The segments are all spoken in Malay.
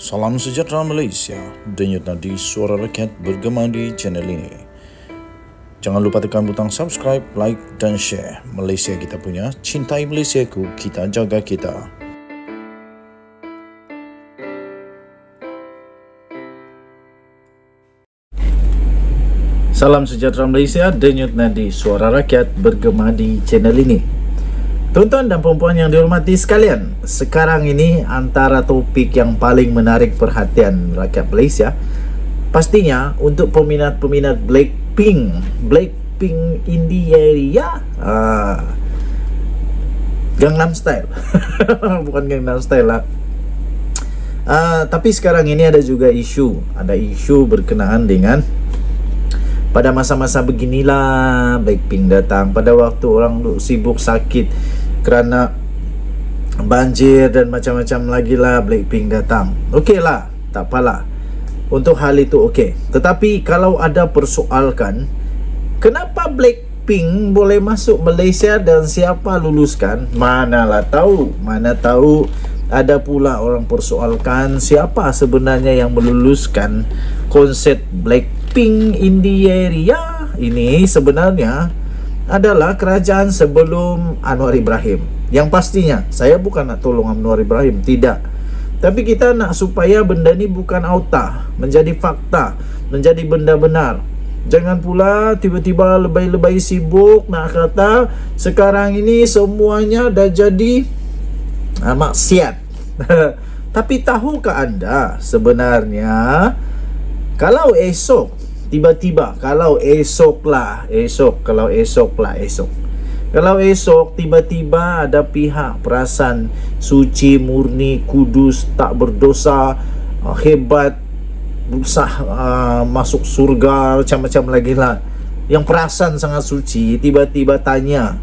Salam sejahtera Malaysia, denyut nadi suara rakyat bergema di channel ini. Jangan lupa tekan butang subscribe, like dan share. Malaysia kita punya, cintai Malaysiaku, kita jaga kita. Salam sejahtera Malaysia, denyut nadi suara rakyat bergema di channel ini. Tuan-tuan dan puan-puan yang dihormati sekalian, sekarang ini antara topik yang paling menarik perhatian rakyat Malaysia pastinya untuk peminat-peminat Blackpink in the area. Gangnam Style. Bukan Gangnam Style lah. Tapi sekarang ini ada juga isu berkenaan dengan pada masa-masa beginilah Blackpink datang, pada waktu orang sibuk sakit kerana banjir dan macam-macam lagi lah, Blackpink datang. Okey lah, tak apalah. Untuk hal itu okey. Tetapi kalau ada persoalkan, kenapa Blackpink boleh masuk Malaysia dan siapa luluskan? Mana tahu ada pula orang persoalkan siapa sebenarnya yang meluluskan konsep Blackpink in the area ini. Sebenarnya adalah kerajaan sebelum Anwar Ibrahim. Yang pastinya saya bukan nak tolong Anwar Ibrahim, tidak. Tapi kita nak supaya benda ni bukan auta, menjadi fakta, menjadi benda benar. Jangan pula tiba-tiba lebay-lebay sibuk nak kata sekarang ini semuanya dah jadi maksiat. Tapi tahukah anda sebenarnya kalau esok tiba-tiba, kalau esok tiba-tiba ada pihak perasan suci, murni, kudus, tak berdosa, hebat, bersah, masuk surga, macam-macam lagi lah, yang perasan sangat suci, tiba-tiba tanya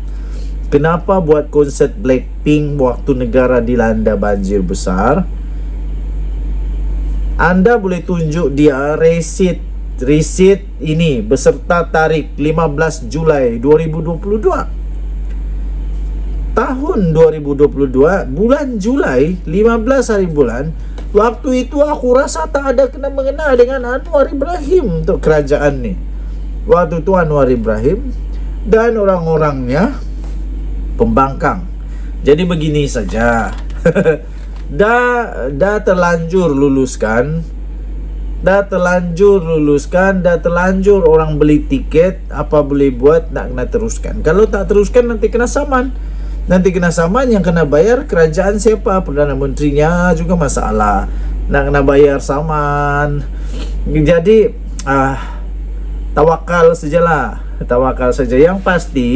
kenapa buat konsert Blackpink waktu negara dilanda banjir besar. Anda boleh tunjuk dia receipt ini beserta tarikh 15 Julai 2022. Tahun 2022, bulan Julai, 15 hari bulan. Waktu itu aku rasa tak ada kena mengena dengan Anwar Ibrahim untuk kerajaan ni. Waktu itu Anwar Ibrahim dan orang-orangnya pembangkang. Jadi begini saja. dah terlanjur luluskan, dah terlanjur orang beli tiket. Apa boleh buat, nak kena teruskan. Kalau tak teruskan nanti kena saman. Yang kena bayar kerajaan siapa? Perdana Menterinya juga masalah, nak kena bayar saman. Jadi tawakal sajalah, tawakal saja. Yang pasti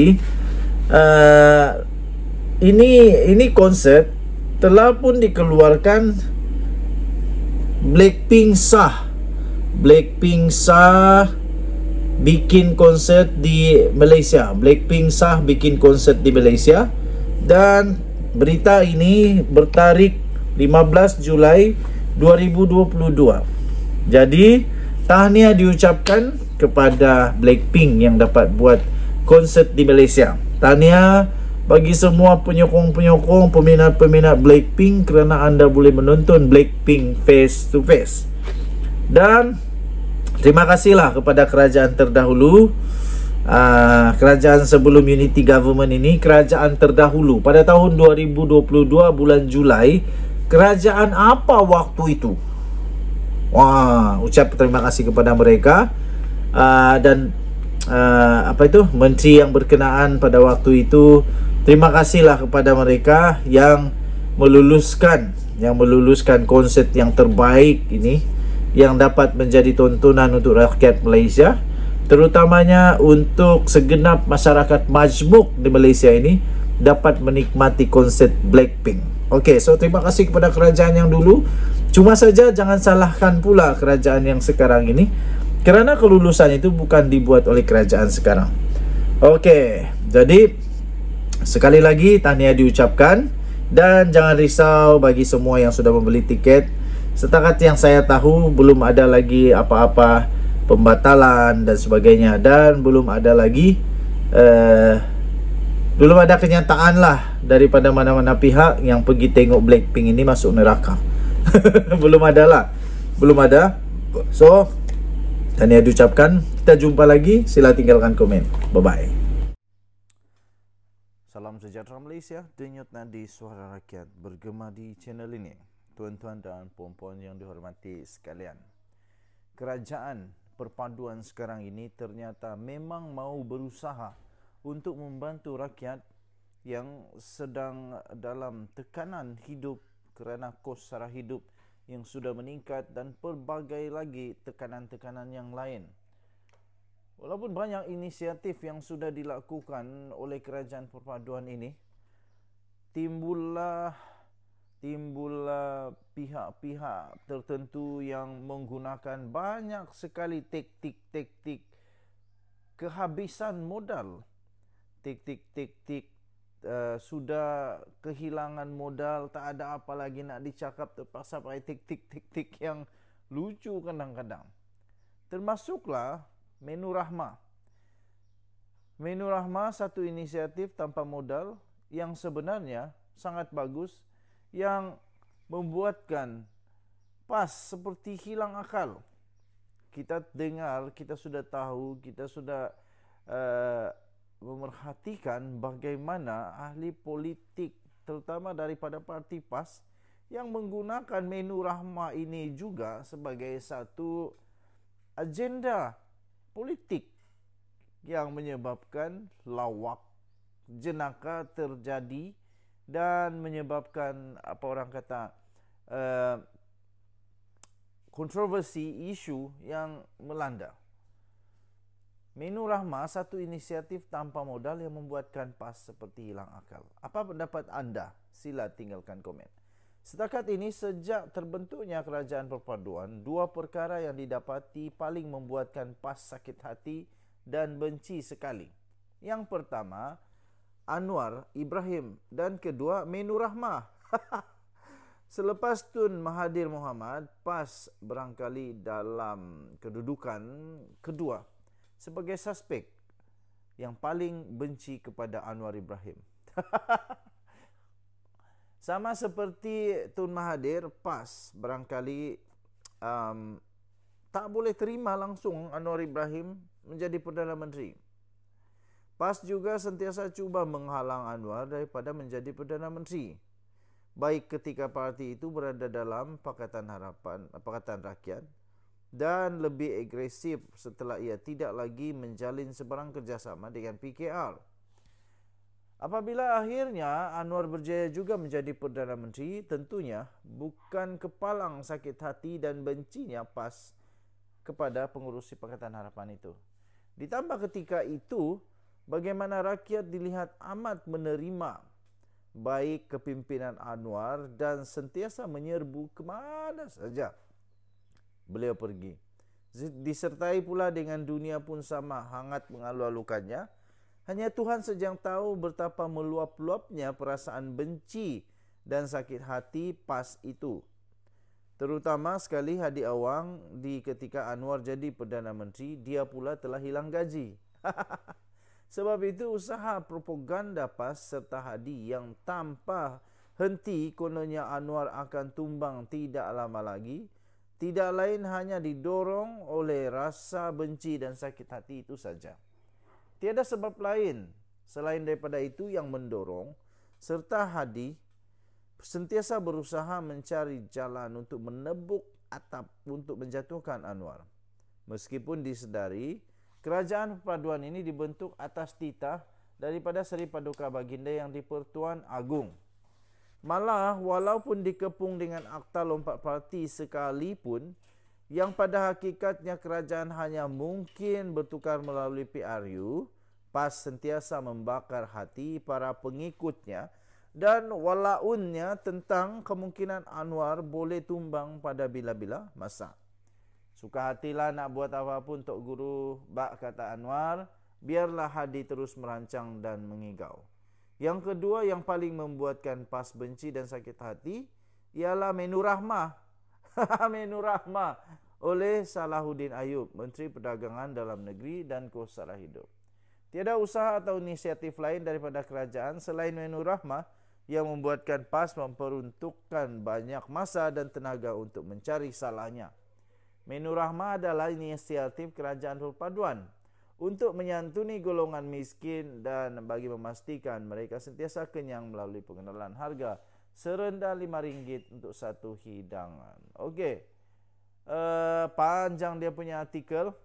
ini konsep telah pun dikeluarkan. Blackpink sah bikin konsert di Malaysia. Dan berita ini bertarikh 15 Julai 2022. Jadi tahniah diucapkan kepada Blackpink yang dapat buat konsert di Malaysia. Tahniah bagi semua penyokong-penyokong, peminat-peminat Blackpink, kerana anda boleh menonton Blackpink face to face. Dan terima kasihlah kepada kerajaan terdahulu, kerajaan sebelum Unity Government ini, kerajaan terdahulu pada tahun 2022 bulan Julai. Kerajaan apa waktu itu? Ucap terima kasih kepada mereka. Dan menteri yang berkenaan pada waktu itu, terima kasihlah kepada mereka yang meluluskan konsep yang terbaik ini, yang dapat menjadi tontonan untuk rakyat Malaysia, terutamanya untuk segenap masyarakat majmuk di Malaysia ini dapat menikmati konsep Blackpink. Okey, so terima kasih kepada kerajaan yang dulu. Cuma saja jangan salahkan pula kerajaan yang sekarang ini, kerana kelulusan itu bukan dibuat oleh kerajaan sekarang. Okey, jadi sekali lagi tahniah diucapkan. Dan jangan risau bagi semua yang sudah membeli tiket. Setakat yang saya tahu belum ada lagi apa-apa pembatalan dan sebagainya. Dan belum ada lagi belum ada kenyataan lah daripada mana-mana pihak yang pergi tengok Blackpink ini masuk neraka. Belum ada lah. Belum ada. So, tahniah diucapkan. Kita jumpa lagi. Sila tinggalkan komen. Bye-bye. Salam sejahtera Malaysia. Denyut nadi suara rakyat bergema di channel ini. Tuan-tuan dan puan-puan yang dihormati sekalian. Kerajaan perpaduan sekarang ini ternyata memang mau berusaha untuk membantu rakyat yang sedang dalam tekanan hidup kerana kos sara hidup yang sudah meningkat dan pelbagai lagi tekanan-tekanan yang lain. Walaupun banyak inisiatif yang sudah dilakukan oleh kerajaan perpaduan ini, timbullah pihak-pihak tertentu yang menggunakan banyak sekali taktik-taktik kehabisan modal. Taktik-taktik sudah kehilangan modal, tak ada apa lagi nak dicakap, terpaksa pakai taktik-taktik yang lucu kadang-kadang. Termasuklah Menu Rahmah. Menu Rahmah satu inisiatif tanpa modal yang sebenarnya sangat bagus, yang membuatkan PAS seperti hilang akal. Kita dengar, kita sudah tahu, kita sudah memerhatikan bagaimana ahli politik terutama daripada parti PAS yang menggunakan Menu Rahmah ini juga sebagai satu agenda politik yang menyebabkan lawak jenaka terjadi dan menyebabkan apa orang kata kontroversi isu yang melanda. Menu Rahmah satu inisiatif tanpa modal yang membuatkan PAS seperti hilang akal. Apa pendapat anda? Sila tinggalkan komen. Setakat ini sejak terbentuknya kerajaan perpaduan, dua perkara yang didapati paling membuatkan PAS sakit hati dan benci sekali. Yang pertama, Anwar Ibrahim, dan kedua Menu Rahmah. Selepas Tun Mahathir Mohamad, PAS barangkali dalam kedudukan kedua sebagai suspek yang paling benci kepada Anwar Ibrahim. Sama seperti Tun Mahathir, PAS barangkali tak boleh terima langsung Anwar Ibrahim menjadi Perdana Menteri. PAS juga sentiasa cuba menghalang Anwar daripada menjadi Perdana Menteri, baik ketika parti itu berada dalam Pakatan Harapan, Pakatan Rakyat, dan lebih agresif setelah ia tidak lagi menjalin sebarang kerjasama dengan PKR. Apabila akhirnya Anwar berjaya juga menjadi Perdana Menteri, tentunya bukan kepalang sakit hati dan bencinya PAS kepada pengurusi Pakatan Harapan itu. Ditambah ketika itu, bagaimana rakyat dilihat amat menerima baik kepimpinan Anwar dan sentiasa menyerbu kemana saja beliau pergi. Disertai pula dengan dunia pun sama hangat mengalu-alukannya. Hanya Tuhan saja yang tahu betapa meluap-luapnya perasaan benci dan sakit hati PAS itu. Terutama sekali Hadi Awang ketika Anwar jadi Perdana Menteri, dia pula telah hilang gaji. Sebab itu usaha propaganda PAS serta Hadi yang tanpa henti kononnya Anwar akan tumbang tidak lama lagi, tidak lain hanya didorong oleh rasa benci dan sakit hati itu saja. Tiada sebab lain selain daripada itu yang mendorong, serta Hadi sentiasa berusaha mencari jalan untuk menebuk atap untuk menjatuhkan Anwar. Meskipun disedari, kerajaan perpaduan ini dibentuk atas titah daripada Seri Paduka Baginda yang di-Pertuan Agong. Malah walaupun dikepung dengan Akta Lompat Parti sekalipun, yang pada hakikatnya kerajaan hanya mungkin bertukar melalui PRU, PAS sentiasa membakar hati para pengikutnya dan walaunnya tentang kemungkinan Anwar boleh tumbang pada bila-bila masa. Suka hatilah nak buat apapun Tok Guru, bak kata Anwar, biarlah Hadi terus merancang dan mengigau. Yang kedua yang paling membuatkan PAS benci dan sakit hati ialah Menu Rahmah. Menu Rahmah oleh Salahuddin Ayub, Menteri Perdagangan Dalam Negeri dan Kos Sara Hidup. Tiada usaha atau inisiatif lain daripada kerajaan selain Menu Rahmah yang membuatkan PAS memperuntukkan banyak masa dan tenaga untuk mencari salahnya. Menu Rahmah adalah inisiatif Kerajaan Perpaduan untuk menyantuni golongan miskin dan bagi memastikan mereka sentiasa kenyang melalui pengenalan harga serendah RM5 untuk satu hidangan. Okey. Panjang dia punya artikel,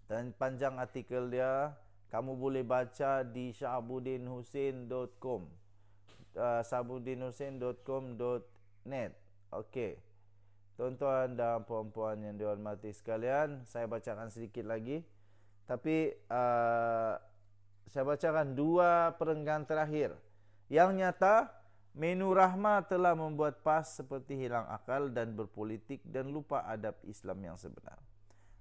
dan panjang artikel dia kamu boleh baca di shahabudinhussein.com, shahabudinhussein.com.net. Okey. Tuan-tuan dan puan-puan yang dihormati sekalian, saya bacakan sedikit lagi. Tapi saya bacakan 2 perenggan terakhir. Yang nyata, menu Rahmah telah membuat PAS seperti hilang akal dan berpolitik dan lupa adab Islam yang sebenar.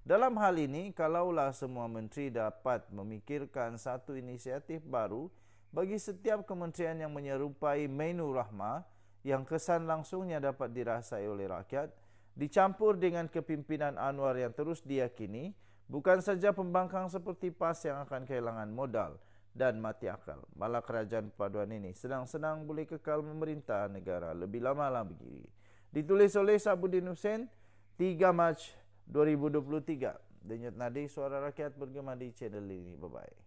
Dalam hal ini, kalaulah semua menteri dapat memikirkan satu inisiatif baru bagi setiap kementerian yang menyerupai menu Rahmah yang kesan langsungnya dapat dirasai oleh rakyat, dicampur dengan kepimpinan Anwar yang terus diyakini, bukan saja pembangkang seperti PAS yang akan kehilangan modal dan mati akal, malah kerajaan perpaduan ini senang-senang boleh kekal memerintah negara lebih lama lagi. Ditulis oleh Shahabuddin Hussein, 3 Mac 2023. Denyut nadi suara rakyat bergema di channel ini. Bye-bye.